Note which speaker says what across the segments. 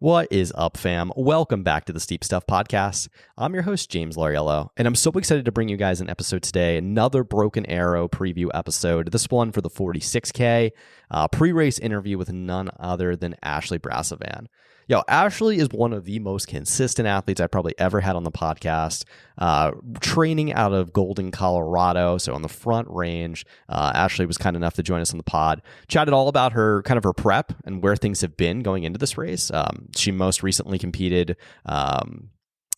Speaker 1: What is up, fam? Welcome back to the Steep Stuff Podcast. I'm your host, James Lariello, and I'm so excited to bring you guys an episode today, another Broken Arrow preview episode, this one for the 46K, pre-race interview with none other than Ashley Brasovan. Yo, Ashley is one of the most consistent athletes I probably ever had on the podcast, training out of Golden, Colorado, so on the Front Range. Ashley was kind enough to join us on the pod, chatted all about her prep and where things have been going into this race. She most recently competed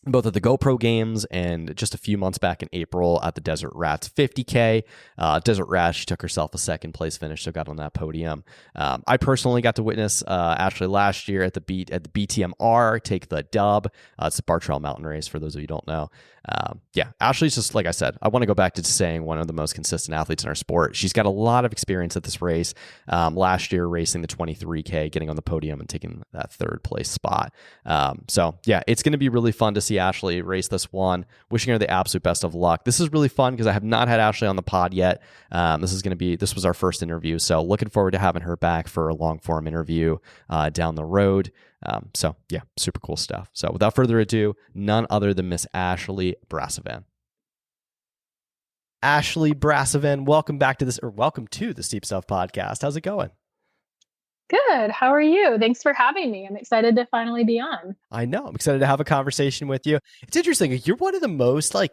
Speaker 1: both at the GoPro Games and just a few months back in April at the Desert Rats 50K. Desert Rats, she took herself a second place finish, so got on that podium. I personally got to witness Ashley last year at the BTMR take the dub. It's the Bartrell Mountain Race, for those of you who don't know. Ashley's just, like I said, I want to go back to saying one of the most consistent athletes in our sport. She's got a lot of experience at this race. Last year, racing the 23K, getting on the podium and taking that third place spot. It's going to be really fun to see Ashley race this one. Wishing her the absolute best of luck. This is really fun because I have not had Ashley on the pod yet. This was our first interview, so looking forward to having her back for a long form interview down the road. Super cool stuff. So without further ado, none other than Miss Ashley Brasovan. Ashley Brasovan, welcome to the Steep Stuff Podcast. How's it going?
Speaker 2: Good. How are you? Thanks for having me. I'm excited to finally be on.
Speaker 1: I know. I'm excited to have a conversation with you. It's interesting. You're one of the most I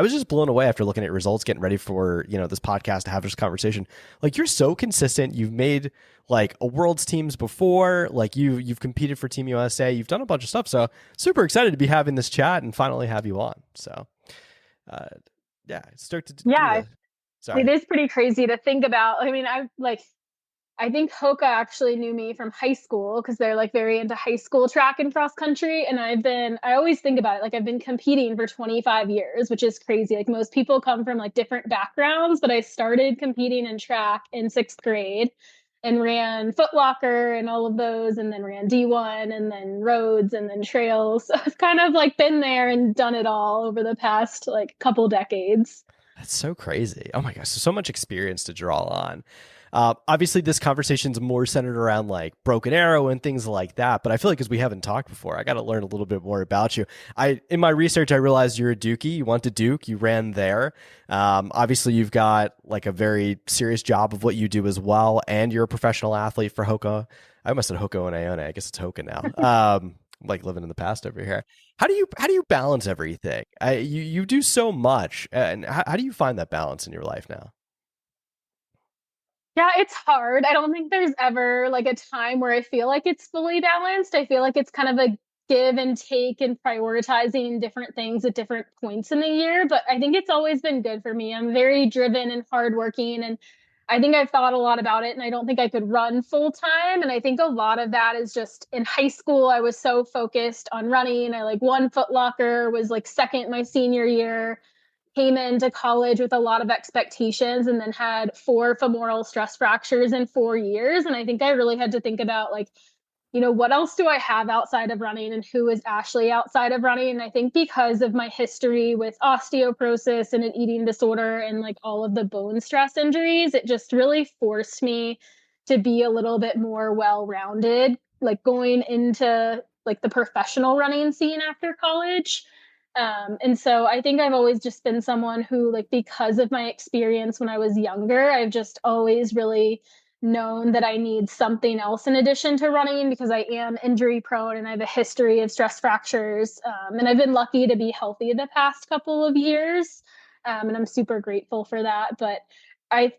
Speaker 1: was just blown away after looking at your results, getting ready for, this podcast to have this conversation. Like, you're so consistent. You've made like a world's teams before, like you've competed for Team USA. You've done a bunch of stuff. So super excited to be having this chat and finally have you on. So,
Speaker 2: it is pretty crazy to think about. I mean, I think Hoka actually knew me from high school because they're like very into high school track and cross country. And I always think about it, like I've been competing for 25 years, which is crazy. Like most people come from like different backgrounds, but I started competing in track in 6th grade and ran Foot Locker and all of those, and then ran D1 and then roads and then trails. So I've kind of like been there and done it all over the past like couple decades.
Speaker 1: That's so crazy. Oh my gosh. So much experience to draw on. Obviously, this conversation's more centered around like Broken Arrow and things like that. But I feel like because we haven't talked before, I got to learn a little bit more about you. In my research, I realized you're a Dookie. You went to Duke. You ran there. Obviously, you've got like a very serious job of what you do as well, and you're a professional athlete for Hoka. I almost said Hoka and Ione. I guess it's Hoka now. Like living in the past over here. How do you balance everything? You do so much, and how do you find that balance in your life now?
Speaker 2: Yeah, it's hard. I don't think there's ever like a time where I feel like it's fully balanced. I feel like it's kind of a give and take and prioritizing different things at different points in the year. But I think it's always been good for me. I'm very driven and hardworking. And I think I've thought a lot about it. And I don't think I could run full time. And I think a lot of that is just in high school, I was so focused on running. I like won Foot Locker, was like second my senior year. Came into college with a lot of expectations and then had 4 femoral stress fractures in 4 years. And I think I really had to think about like, what else do I have outside of running and who is Ashley outside of running? And I think because of my history with osteoporosis and an eating disorder and like all of the bone stress injuries, it just really forced me to be a little bit more well-rounded, like going into like the professional running scene after college. And so I think I've always just been someone who, like, because of my experience when I was younger, I've just always really known that I need something else in addition to running because I am injury prone and I have a history of stress fractures. And I've been lucky to be healthy the past couple of years. And I'm super grateful for that. But I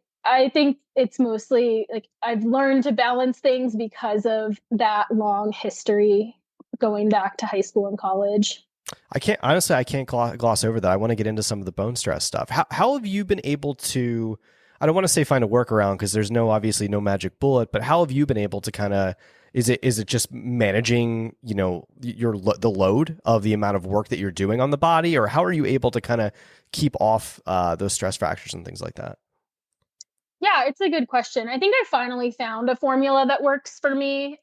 Speaker 2: think it's mostly like I've learned to balance things because of that long history going back to high school and college.
Speaker 1: I can't gloss over that. I want to get into some of the bone stress stuff. How have you been able to, I don't want to say find a workaround because there's obviously no magic bullet, but how have you been able to kind of, is it just managing, the load of the amount of work that you're doing on the body, or how are you able to kind of keep off those stress fractures and things like that?
Speaker 2: Yeah, it's a good question. I think I finally found a formula that works for me.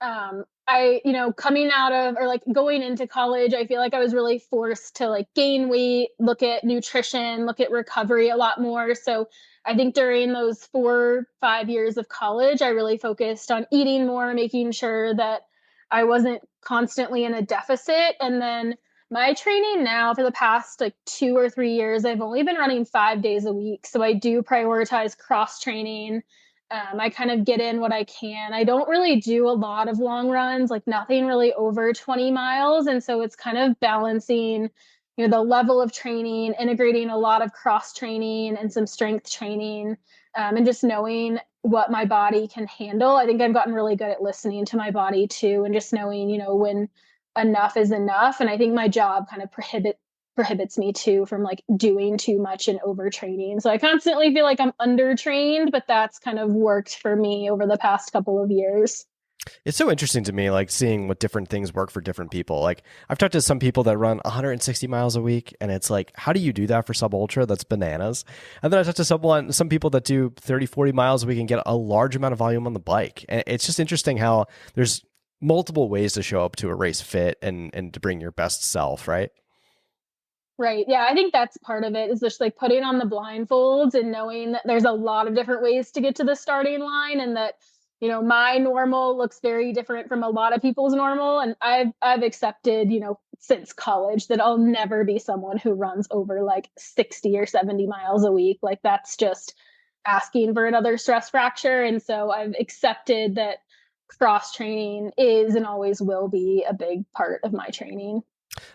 Speaker 2: Coming out of or like going into college, I feel like I was really forced to like gain weight, look at nutrition, look at recovery a lot more. So I think during those 4-5 years of college, I really focused on eating more, making sure that I wasn't constantly in a deficit. And then my training now for the past like 2 or 3 years, I've only been running 5 days a week. So I do prioritize cross training. I kind of get in what I can. I don't really do a lot of long runs, like nothing really over 20 miles. And so it's kind of balancing, the level of training, integrating a lot of cross training and some strength training, and just knowing what my body can handle. I think I've gotten really good at listening to my body too, and just knowing, when enough is enough. And I think my job kind of prohibits me too from like doing too much and overtraining. So I constantly feel like I'm undertrained, but that's kind of worked for me over the past couple of years.
Speaker 1: It's so interesting to me, like seeing what different things work for different people. Like I've talked to some people that run 160 miles a week, and it's like, how do you do that for sub ultra? That's bananas. And then I talked to some people that do 30, 40 miles a week and get a large amount of volume on the bike. And it's just interesting how there's multiple ways to show up to a race fit and to bring your best self, right?
Speaker 2: Right. Yeah, I think that's part of it, is just like putting on the blindfolds and knowing that there's a lot of different ways to get to the starting line, and that, my normal looks very different from a lot of people's normal. And I've accepted, since college, that I'll never be someone who runs over like 60 or 70 miles a week. Like that's just asking for another stress fracture. And so I've accepted that cross training is and always will be a big part of my training.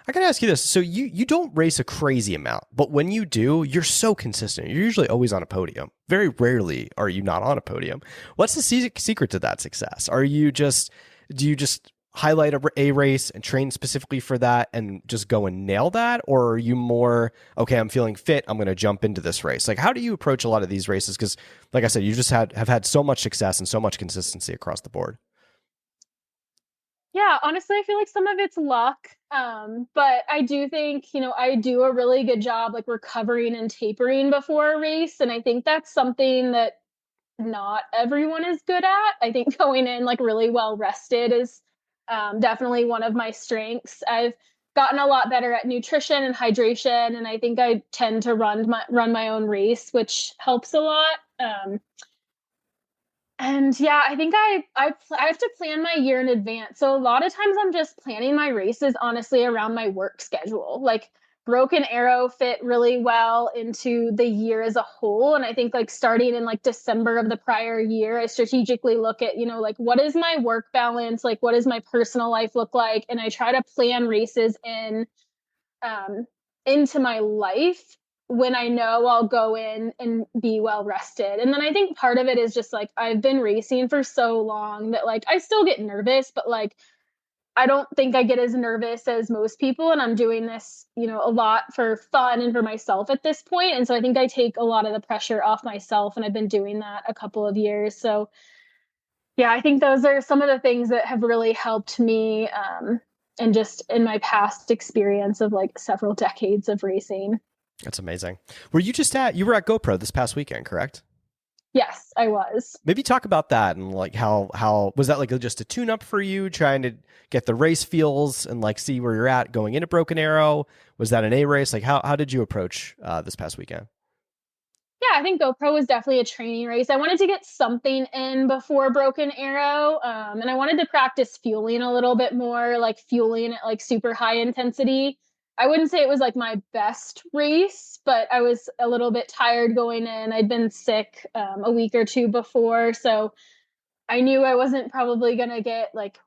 Speaker 1: I gotta ask you this. So you don't race a crazy amount, but when you do, you're so consistent. You're usually always on a podium. Very rarely are you not on a podium. What's the secret to that success? Do you just highlight a race and train specifically for that and just go and nail that? Or are you more, okay, I'm feeling fit, I'm going to jump into this race? Like, how do you approach a lot of these races? Because like I said, you just have had so much success and so much consistency across the board.
Speaker 2: Yeah, honestly, I feel like some of it's luck. But I do think, I do a really good job like recovering and tapering before a race. And I think that's something that not everyone is good at. I think going in like really well rested is definitely one of my strengths. I've gotten a lot better at nutrition and hydration, and I think I tend to run my own race, which helps a lot. And yeah, I think I have to plan my year in advance. So a lot of times I'm just planning my races honestly around my work schedule. Like Broken Arrow fit really well into the year as a whole. And I think like starting in like December of the prior year, I strategically look at, like what is my work balance? Like what does my personal life look like? And I try to plan races into my life when I know I'll go in and be well rested. And then I think part of it is just like I've been racing for so long that like I still get nervous, but like I don't think I get as nervous as most people. And I'm doing this, a lot for fun and for myself at this point. And so I think I take a lot of the pressure off myself, and I've been doing that a couple of years. So yeah, I think those are some of the things that have really helped me, and just in my past experience of like several decades of racing.
Speaker 1: That's amazing. You were at GoPro this past weekend, correct?
Speaker 2: Yes, I was.
Speaker 1: Maybe talk about that and like how was that like just a tune up for you, trying to get the race feels and like see where you're at going into Broken Arrow? Was that an A race? Like how did you approach this past weekend?
Speaker 2: Yeah, I think GoPro was definitely a training race. I wanted to get something in before Broken Arrow, and I wanted to practice fueling a little bit more, like fueling at like super high intensity. I wouldn't say it was like my best race, but I was a little bit tired going in. I'd been sick a week or two before, so I knew I wasn't probably going to get like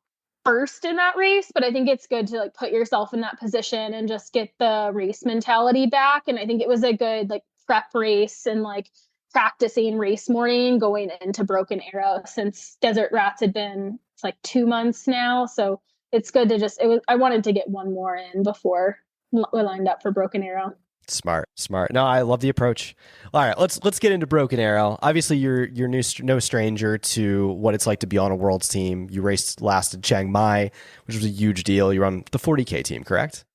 Speaker 2: first in that race, but I think it's good to like put yourself in that position and just get the race mentality back. And I think it was a good like prep race and like practicing race morning going into Broken Arrow, since Desert Rats had been, it's like 2 months now. So it's good to I wanted to get one more in before we lined up for Broken Arrow.
Speaker 1: Smart. No, I love the approach. All right, let's get into Broken Arrow. Obviously, you're no stranger to what it's like to be on a world's team. You raced last in Chiang Mai, which was a huge deal. You're on the 40K team, correct?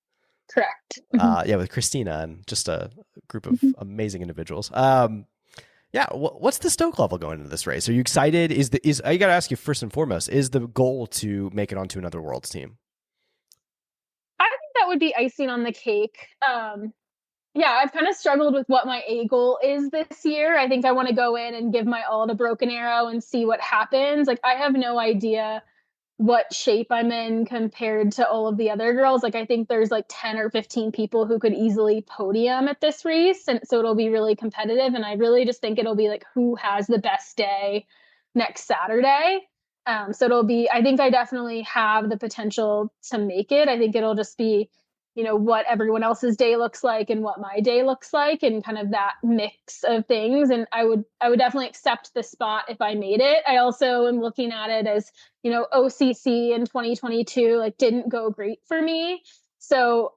Speaker 2: Correct.
Speaker 1: Yeah, with Christina and just a group of amazing individuals. Yeah, what's the stoke level going into this race? Are you excited? I got to ask you first and foremost, is the goal to make it onto another world's team?
Speaker 2: I think that would be icing on the cake. Yeah, I've kind of struggled with what my A goal is this year. I think I want to go in and give my all to Broken Arrow and see what happens. Like, I have no idea what shape I'm in compared to all of the other girls. Like I think there's like 10 or 15 people who could easily podium at this race. And so it'll be really competitive. And I really just think it'll be like who has the best day next Saturday. So it'll be, I think I definitely have the potential to make it. I think it'll just be, what everyone else's day looks like and what my day looks like and kind of that mix of things. And I would definitely accept the spot if I made it. I also am looking at it as, OCC in 2022 like didn't go great for me. So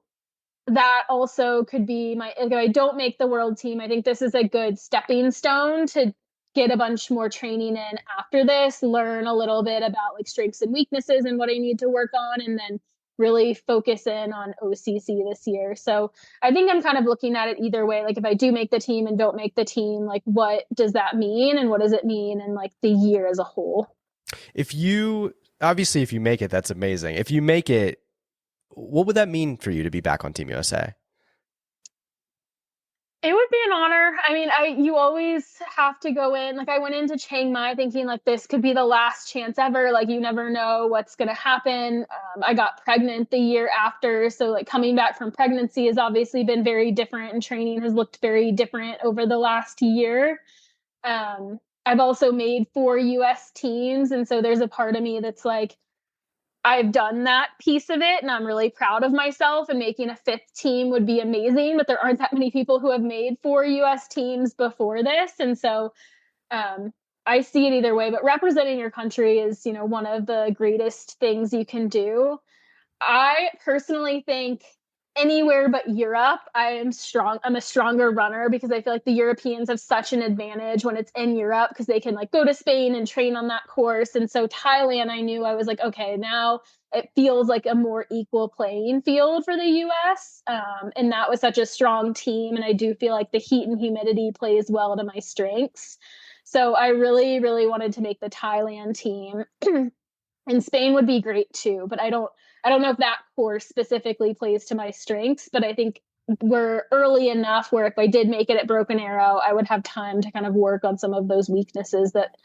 Speaker 2: that also could be if I don't make the world team, I think this is a good stepping stone to get a bunch more training in after this, learn a little bit about like strengths and weaknesses and what I need to work on, and then really focus in on OCC this year. So I think I'm kind of looking at it either way. Like if I do make the team and don't make the team, like what does that mean? And what does it mean in like the year as a whole?
Speaker 1: If you make it, that's amazing. If you make it, what would that mean for you to be back on Team USA?
Speaker 2: It would be an honor. I mean, you always have to go in. Like I went into Chiang Mai thinking like this could be the last chance ever. Like you never know what's going to happen. I got pregnant the year after. So like coming back from pregnancy has obviously been very different and training has looked very different over the last year. I've also made 4 US teams. And so there's a part of me that's like, I've done that piece of it and I'm really proud of myself, and making a 5th team would be amazing, but there aren't that many people who have made 4 US teams before this. And so I see it either way, but representing your country is, one of the greatest things you can do. I personally think anywhere but Europe, I'm a stronger runner because I feel like the Europeans have such an advantage when it's in Europe because they can like go to Spain and train on that course. And so Thailand, I knew I was like, okay, now it feels like a more equal playing field for the US. And that was such a strong team. And I do feel like the heat and humidity plays well to my strengths. So I really, really wanted to make the Thailand team. And Spain would be great too, but I don't know if that course specifically plays to my strengths, but I think we're early enough where if I did make it at Broken Arrow, I would have time to kind of work on some of those weaknesses that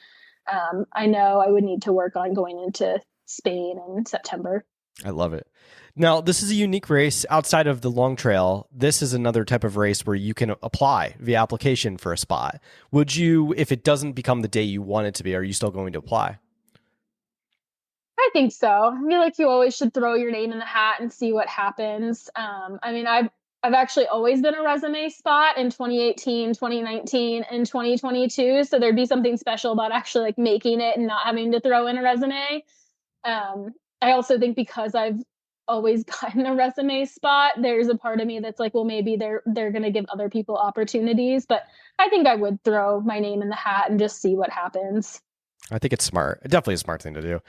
Speaker 2: I know I would need to work on going into Spain in September.
Speaker 1: I love it. Now, this is a unique race outside of the long trail. This is another type of race where you can apply via application for a spot. Would you, if it doesn't become the day you want it to be, are you still going to apply?
Speaker 2: I think so. I feel like you always should throw your name in the hat and see what happens. I mean, I've actually always been a resume spot in 2018, 2019, and 2022. So there'd be something special about actually like making it and not having to throw in a resume. I also think because I've always gotten a resume spot, there's a part of me that's like, well, maybe they're going to give other people opportunities. But I think I would throw my name in the hat and just see what happens.
Speaker 1: I think it's smart. Definitely a smart thing to do.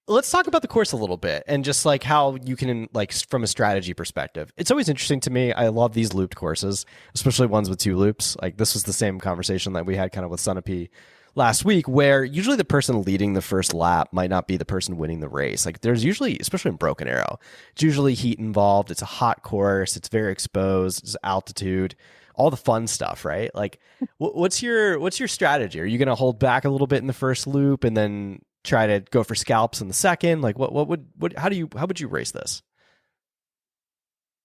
Speaker 1: Let's talk about the course a little bit and just like how you can, like, from a strategy perspective. It's always interesting to me. I love these looped courses, especially ones with 2 loops. Like this was the same conversation that we had kind of with Sunapee last week, where usually the person leading the first lap might not be the person winning the race. Like there's usually, especially in Broken Arrow, it's usually heat involved. It's a hot course. It's very exposed. It's altitude, all the fun stuff, right? Like what's your strategy? Are you going to hold back a little bit in the first loop and then try to go for scalps in the second? Like how would you race this?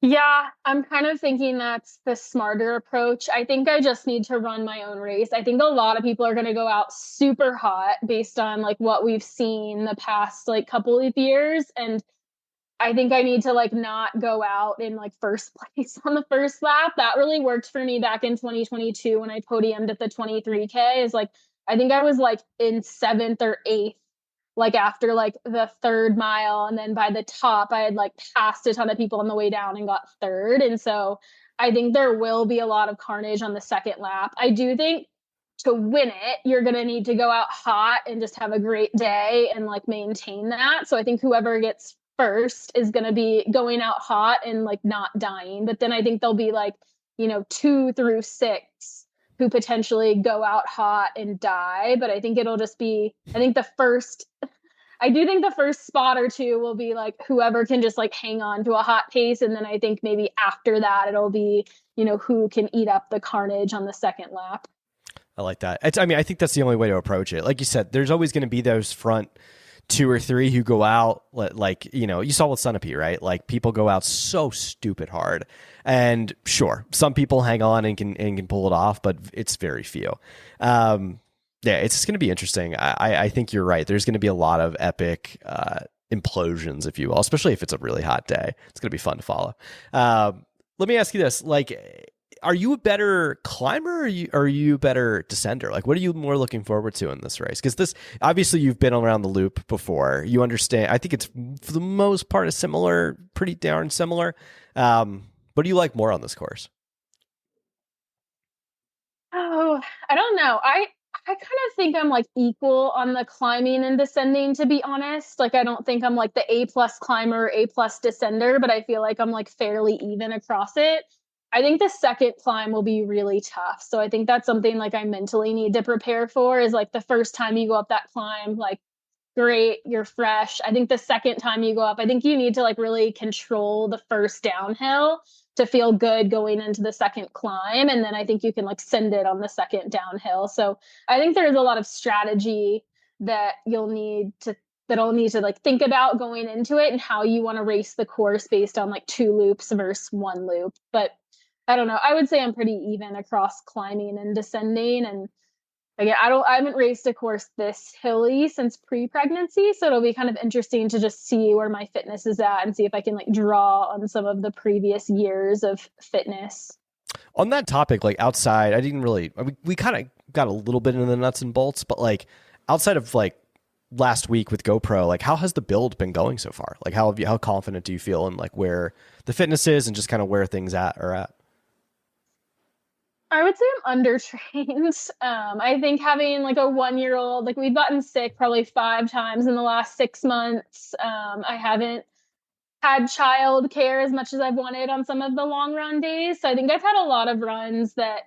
Speaker 2: Yeah, I'm kind of thinking that's the smarter approach. I think I just need to run my own race. I think a lot of people are going to go out super hot based on like what we've seen the past like couple of years. And I think I need to like not go out in like first place on the first lap. That really worked for me back in 2022 when I podiumed at the 23K. Is like, I think I was like in 7th or 8th, like after like the 3rd mile. And then by the top, I had like passed a ton of people on the way down and got 3rd. And so I think there will be a lot of carnage on the second lap. I do think to win it, you're going to need to go out hot and just have a great day and like maintain that. So I think whoever gets first is going to be going out hot and like not dying. But then I think there'll be like, 2 through 6 who potentially go out hot and die. But I think it'll just be, I do think the first spot or 2 will be like whoever can just like hang on to a hot pace. And then I think maybe after that, it'll be, who can eat up the carnage on the second lap.
Speaker 1: I like that. I think that's the only way to approach it. Like you said, there's always going to be those front two or three who go out like, you know, you saw with Sunapee, right? Like people go out so stupid hard, and sure, some people hang on and can pull it off, but it's very few. Yeah, it's just going to be interesting. I think you're right. There's going to be a lot of epic implosions, if you will, especially if it's a really hot day. It's going to be fun to follow. Let me ask you this: like, are you a better climber or are you a better descender? Like, what are you more looking forward to in this race? Because this, obviously, you've been around the loop before. You understand. I think it's, for the most part, a similar, pretty darn similar. What do you like more on this course?
Speaker 2: Oh, I don't know. I kind of think I'm like equal on the climbing and descending, to be honest. Like, I don't think I'm like the A plus climber, A plus descender, but I feel like I'm like fairly even across it. I think the second climb will be really tough. So I think that's something like I mentally need to prepare for, is like the first time you go up that climb, like great, you're fresh. I think the second time you go up, I think you need to like really control the first downhill to feel good going into the second climb. And then I think you can like send it on the second downhill. So I think there's a lot of strategy that I'll need to like think about going into it, and how you want to race the course based on like two loops versus one loop. But I don't know. I would say I'm pretty even across climbing and descending. And again, I haven't raced a course this hilly since pre-pregnancy, so it'll be kind of interesting to just see where my fitness is at and see if I can like draw on some of the previous years of fitness.
Speaker 1: On that topic, like outside, I didn't really, we kind of got a little bit into the nuts and bolts, but like outside of like last week with GoPro, like how has the build been going so far? Like how confident do you feel in like where the fitness is and just kind of where things are at?
Speaker 2: I would say I'm undertrained. I think having like a 1-year-old, like we've gotten sick probably 5 times in the last 6 months. I haven't had child care as much as I've wanted on some of the long run days. So I think I've had a lot of runs that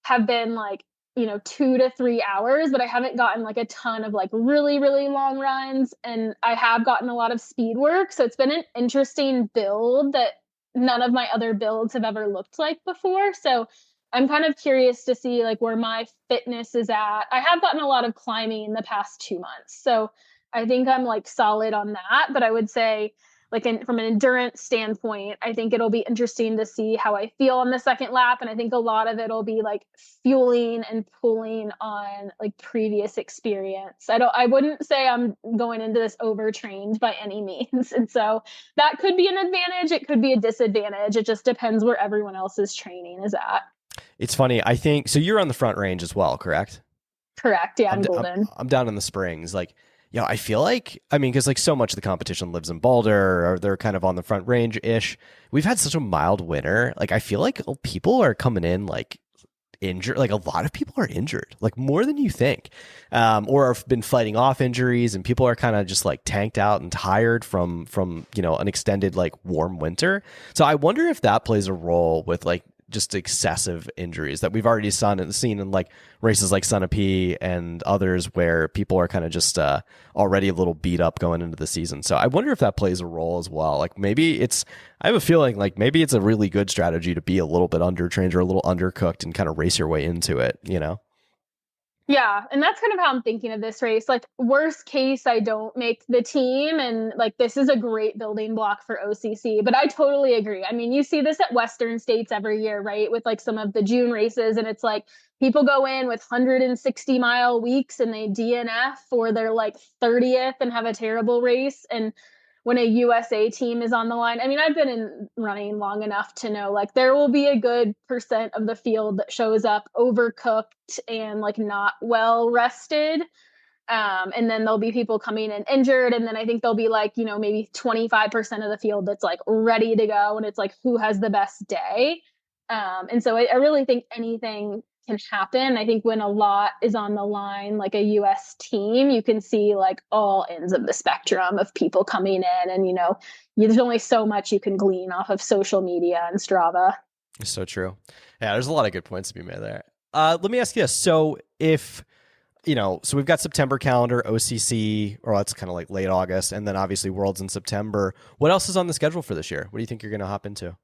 Speaker 2: have been like, 2 to 3 hours, but I haven't gotten like a ton of like really, really long runs. And I have gotten a lot of speed work. So it's been an interesting build that none of my other builds have ever looked like before. So I'm kind of curious to see like where my fitness is at. I have gotten a lot of climbing in the past 2 months. So I think I'm like solid on that. But I would say, like from an endurance standpoint, I think it'll be interesting to see how I feel on the second lap. And I think a lot of it'll be like fueling and pulling on like previous experience. I wouldn't say I'm going into this overtrained by any means. And so that could be an advantage. It could be a disadvantage. It just depends where everyone else's training is at.
Speaker 1: It's funny. I think so. You're on the front range as well, correct?
Speaker 2: Correct. Yeah, I'm Golden.
Speaker 1: I'm down in the Springs. Like, I feel like, I mean, because like so much of the competition lives in Boulder, or they're kind of on the front range ish. We've had such a mild winter. Like, I feel like people are coming in like injured. Like, a lot of people are injured, like more than you think, or have been fighting off injuries, and people are kind of just like tanked out and tired from an extended like warm winter. So I wonder if that plays a role with like just excessive injuries that we've already seen in like races like Sunapee and others, where people are kind of just already a little beat up going into the season. So I wonder if that plays a role as well. Like I have a feeling like maybe it's a really good strategy to be a little bit undertrained or a little undercooked and kind of race your way into it,
Speaker 2: Yeah, and that's kind of how I'm thinking of this race. Like, worst case, I don't make the team, and like this is a great building block for OCC. But I totally agree. I mean, you see this at Western States every year, right? With like some of the June races, and it's like people go in with 160-mile weeks and they DNF for their like 30th and have a terrible race. And when a USA team is on the line, I mean, I've been in running long enough to know like there will be a good percent of the field that shows up overcooked and like not well rested. And then there'll be people coming in injured. And then I think there'll be like, maybe 25% of the field that's like ready to go. And it's like, who has the best day? And so I really think anything can happen. I think when a lot is on the line, like a US team, you can see like all ends of the spectrum of people coming in. And, there's only so much you can glean off of social media and Strava.
Speaker 1: It's so true. Yeah, there's a lot of good points to be made there. Let me ask you this. So if, so we've got September calendar, OCC, or that's kind of like late August, and then obviously Worlds in September. What else is on the schedule for this year? What do you think you're going to hop into?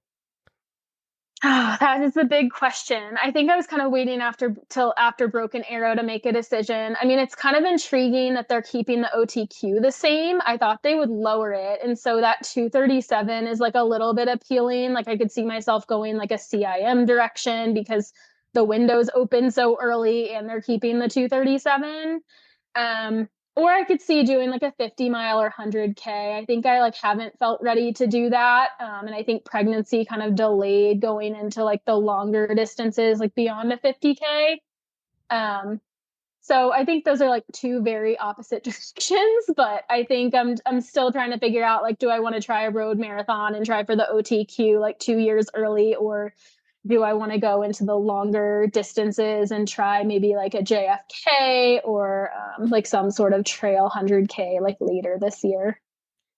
Speaker 2: That is a big question. I think I was kind of waiting till after Broken Arrow to make a decision. I mean, it's kind of intriguing that they're keeping the OTQ the same. I thought they would lower it. And so that 237 is like a little bit appealing. Like I could see myself going like a CIM direction because the window's open so early and they're keeping the 237. Um, or I could see doing like a 50 mile or 100K. I think I like haven't felt ready to do that. And I think pregnancy kind of delayed going into like the longer distances, like beyond a 50K. Um, so I think those are like two very opposite directions, but I think I'm still trying to figure out like, do I want to try a road marathon and try for the OTQ like 2 years early, or do I want to go into the longer distances and try maybe like a JFK or like some sort of trail 100K like later this year?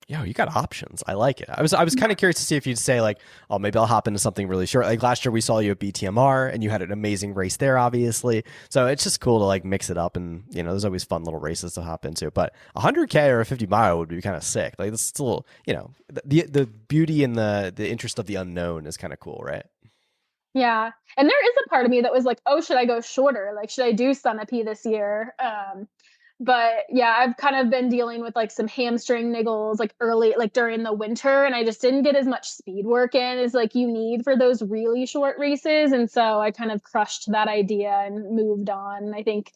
Speaker 1: Yo, you got options. I like it. I was kind of curious to see if you'd say like, oh, maybe I'll hop into something really short. Like last year we saw you at BTMR and you had an amazing race there, obviously. So it's just cool to like mix it up, and there's always fun little races to hop into. But 100K or a 50 mile would be kind of sick. Like it's still, the beauty and the interest of the unknown is kind of cool, right?
Speaker 2: Yeah. And there is a part of me that was like, oh, should I go shorter? Like, should I do Sunapee this year? But yeah, I've kind of been dealing with like some hamstring niggles like early, like during the winter, and I just didn't get as much speed work in as like you need for those really short races. And so I kind of crushed that idea and moved on. I think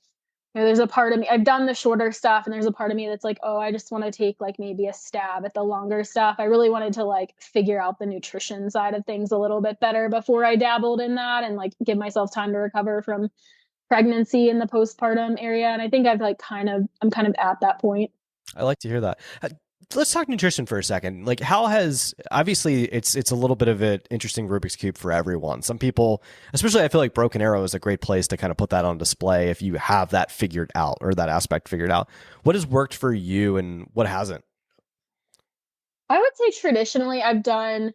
Speaker 2: there's a part of me, I've done the shorter stuff, and there's a part of me that's like, oh, I just want to take like maybe a stab at the longer stuff. I really wanted to like figure out the nutrition side of things a little bit better before I dabbled in that and like give myself time to recover from pregnancy in the postpartum area. And I think I'm kind of at that point.
Speaker 1: I like to hear that. Let's talk nutrition for a second. Like, how has obviously it's a little bit of an interesting Rubik's cube for everyone. Some people, especially, I feel like Broken Arrow is a great place to kind of put that on display if you have that figured out or that aspect figured out. What has worked for you and what hasn't?
Speaker 2: I would say traditionally I've done,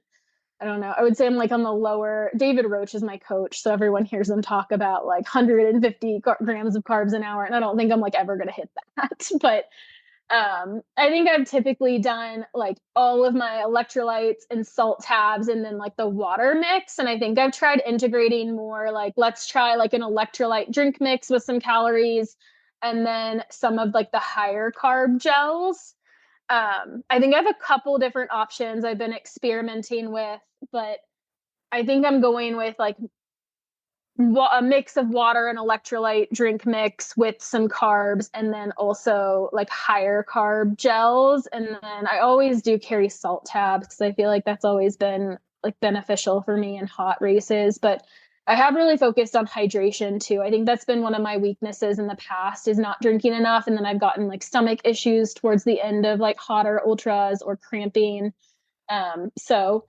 Speaker 2: I don't know, I would say I'm like on the lower. David Roach is my coach, so everyone hears him talk about like 150 grams of carbs an hour, and I don't think I'm like ever going to hit that. But I think I've typically done like all of my electrolytes and salt tabs and then like the water mix. And I think I've tried integrating more like, let's try like an electrolyte drink mix with some calories and then some of like the higher carb gels. I think I have a couple different options I've been experimenting with, but I think I'm going with like a mix of water and electrolyte drink mix with some carbs, and then also like higher carb gels. And then I always do carry salt tabs because I feel like that's always been like beneficial for me in hot races. But I have really focused on hydration too. I think that's been one of my weaknesses in the past, is not drinking enough. And then I've gotten like stomach issues towards the end of like hotter ultras or cramping. So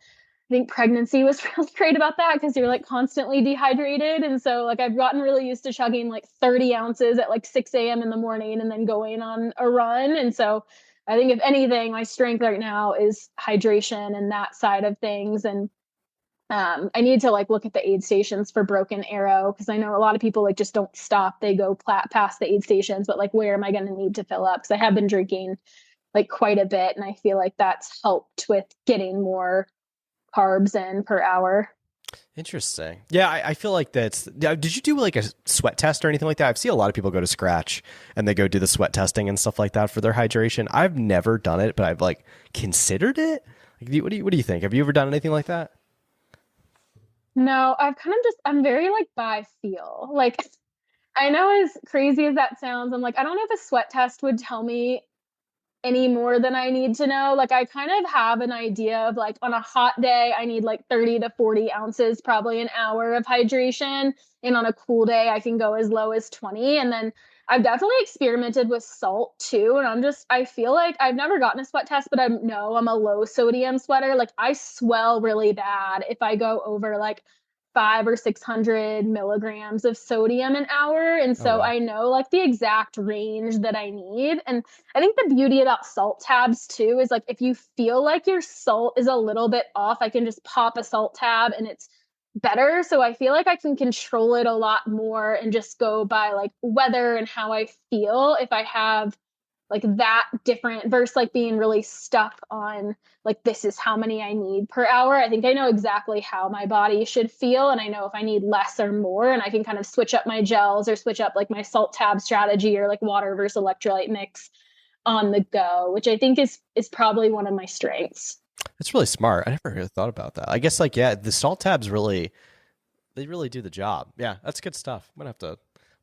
Speaker 2: I think pregnancy was really great about that because you're like constantly dehydrated. And so like I've gotten really used to chugging like 30 ounces at like 6 a.m. in the morning and then going on a run. And so I think if anything, my strength right now is hydration and that side of things. And I need to like look at the aid stations for Broken Arrow because I know a lot of people like just don't stop. They go past the aid stations, but like where am I going to need to fill up? Because I have been drinking like quite a bit, and I feel like that's helped with getting more carbs in per hour.
Speaker 1: Interesting. Yeah, I feel like that's. Did you do like a sweat test or anything like that? I've seen a lot of people go to Scratch and they go do the sweat testing and stuff like that for their hydration. I've never done it, but I've like considered it. Like, what do you think? Have you ever done anything like that?
Speaker 2: No, I've kind of just, I'm very like by feel. Like, I know as crazy as that sounds, I'm like, I don't know if a sweat test would tell me any more than I need to know. Like I kind of have an idea of like on a hot day, I need like 30 to 40 ounces, probably an hour of hydration. And on a cool day, I can go as low as 20. And then I've definitely experimented with salt too. And I feel like I've never gotten a sweat test, but I know I'm a low sodium sweater. Like I swell really bad if I go over like 500 or 600 milligrams of sodium an hour. And
Speaker 1: Oh
Speaker 2: so
Speaker 1: wow.
Speaker 2: I know like the exact range that I need. And I think the beauty about salt tabs too is like if you feel like your salt is a little bit off, I can just pop a salt tab and it's better. So I feel like I can control it a lot more and just go by like weather and how I feel. If I have like that different versus like being really stuck on like this is how many I need per hour. I think I know exactly how my body should feel, and I know if I need less or more, and I can kind of switch up my gels or switch up like my salt tab strategy or like water versus electrolyte mix on the go, which I think is probably one of my strengths.
Speaker 1: That's really smart. I never really thought about that. I guess like, yeah, the salt tabs really, they really do the job. Yeah, that's good stuff. I'm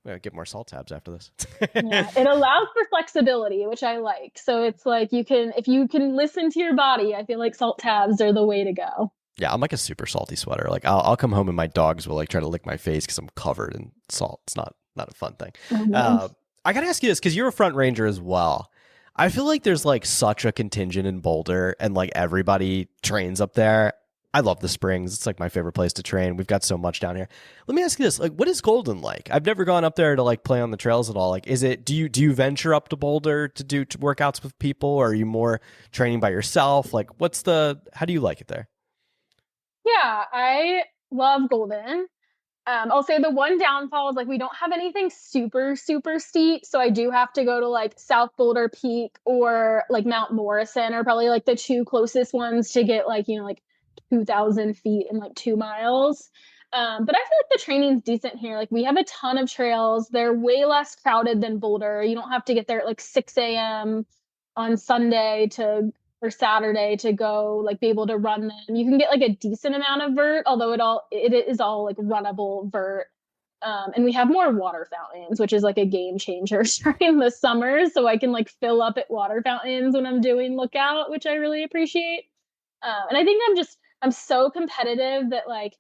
Speaker 1: gonna get more salt tabs after this.
Speaker 2: Yeah, it allows for flexibility, which I like. So it's like if you can listen to your body, I feel like salt tabs are the way to go.
Speaker 1: Yeah, I'm like a super salty sweater. Like I'll come home and my dogs will like try to lick my face because I'm covered in salt. It's not a fun thing.
Speaker 2: Mm-hmm.
Speaker 1: I gotta ask you this because you're a front ranger as well. I feel like there's like such a contingent in Boulder and like everybody trains up there. I love the Springs. It's like my favorite place to train. We've got so much down here. Let me ask you this. Like, what is Golden like? I've never gone up there to like play on the trails at all. Like, do you venture up to Boulder to do workouts with people, or are you more training by yourself? Like, how do you like it there?
Speaker 2: Yeah, I love Golden. I'll say the one downfall is like we don't have anything super, super steep. So I do have to go to like South Boulder Peak or like Mount Morrison are probably like the two closest ones to get like, like 2,000 feet in like 2 miles. But I feel like the training's decent here. Like we have a ton of trails. They're way less crowded than Boulder. You don't have to get there at like 6 a.m. on Sunday or Saturday to go like be able to run them. You can get like a decent amount of vert, although it is all like runnable vert. And we have more water fountains, which is like a game changer during the summer. So I can like fill up at water fountains when I'm doing lookout, which I really appreciate. And I think I'm so competitive that like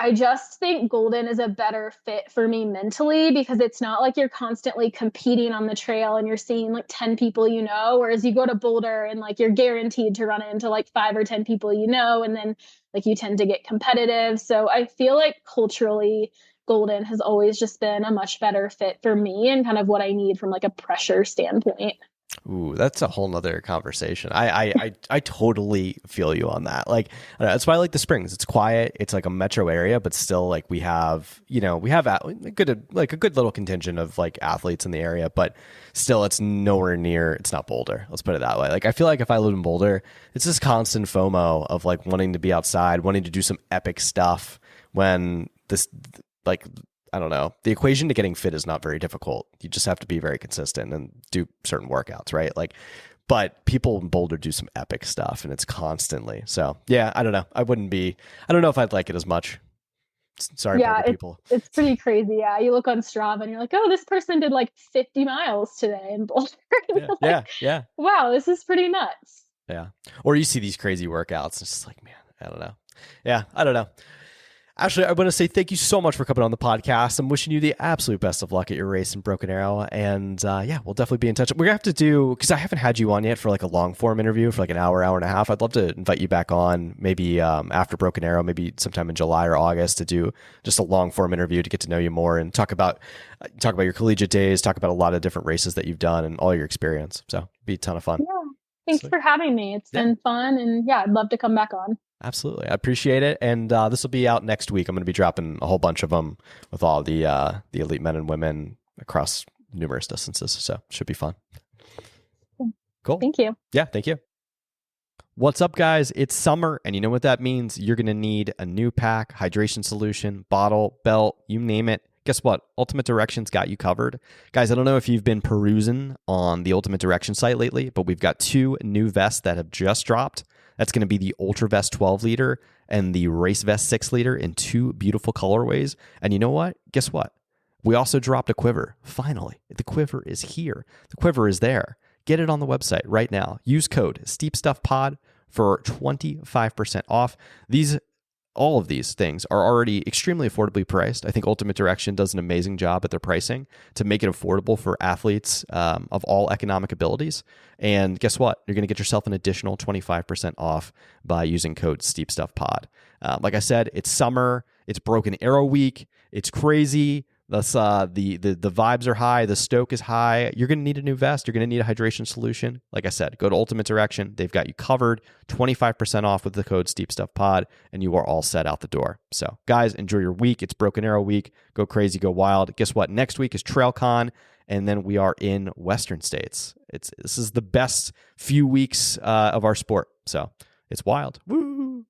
Speaker 2: I just think Golden is a better fit for me mentally because it's not like you're constantly competing on the trail and you're seeing like 10 people, whereas you go to Boulder and like you're guaranteed to run into like 5 or 10 people, and then like you tend to get competitive. So I feel like culturally Golden has always just been a much better fit for me and kind of what I need from like a pressure standpoint.
Speaker 1: Ooh, that's a whole nother conversation. I totally feel you on that. Like, I don't know, that's why I like the Springs. It's quiet. It's like a metro area, but still like we have a good little contingent of like athletes in the area, but still it's nowhere near, it's not Boulder. Let's put it that way. Like, I feel like if I lived in Boulder, it's this constant FOMO of like wanting to be outside, wanting to do some epic stuff when this, like, I don't know. The equation to getting fit is not very difficult. You just have to be very consistent and do certain workouts, right? Like, but people in Boulder do some epic stuff and it's constantly. So yeah, I don't know. I don't know if I'd like it as much. Sorry,
Speaker 2: yeah,
Speaker 1: Boulder people.
Speaker 2: It's pretty crazy. Yeah. You look on Strava and you're like, oh, this person did like 50 miles today in Boulder.
Speaker 1: Yeah.
Speaker 2: Wow, this is pretty nuts.
Speaker 1: Yeah. Or you see these crazy workouts. It's just like, man, I don't know. Yeah, I don't know. Ashley, I want to say thank you so much for coming on the podcast. I'm wishing you the absolute best of luck at your race in Broken Arrow. And yeah, we'll definitely be in touch. We're going to have to do, because I haven't had you on yet for like a long form interview for like an hour and a half. I'd love to invite you back on maybe after Broken Arrow, maybe sometime in July or August to do just a long form interview to get to know you more and talk about your collegiate days, talk about a lot of different races that you've done and all your experience. So it'd be a ton of fun.
Speaker 2: Yeah. Thanks for having me. It's been fun. And yeah, I'd love to come back on.
Speaker 1: Absolutely. I appreciate it. And this will be out next week. I'm going to be dropping a whole bunch of them with all the elite men and women across numerous distances. So it should be fun. Cool.
Speaker 2: Thank you.
Speaker 1: Yeah, thank you. What's up, guys? It's summer, and you know what that means. You're going to need a new pack, hydration solution, bottle, belt, you name it. Guess what? Ultimate Direction's got you covered. Guys, I don't know if you've been perusing on the Ultimate Direction site lately, but we've got 2 new vests that have just dropped. That's going to be the Ultra Vest 12 liter and the Race Vest 6 liter in 2 beautiful colorways. And you know what? Guess what? We also dropped a quiver. Finally, the quiver is here. The quiver is there. Get it on the website right now. Use code SteepStuffPod for 25% off. All of these things are already extremely affordably priced. I think Ultimate Direction does an amazing job at their pricing to make it affordable for athletes of all economic abilities. And guess what? You're going to get yourself an additional 25% off by using code SteepStuffPod. Like I said, it's summer. It's Broken Arrow week. It's crazy. That's the vibes are high. The stoke is high. You're going to need a new vest. You're going to need a hydration solution. Like I said, go to Ultimate Direction. They've got you covered. 25% off with the code SteepStuffPod, and you are all set out the door. So, guys, enjoy your week. It's Broken Arrow week. Go crazy, go wild. Guess what? Next week is TrailCon, and then we are in Western states. This is the best few weeks of our sport, so it's wild. Woo!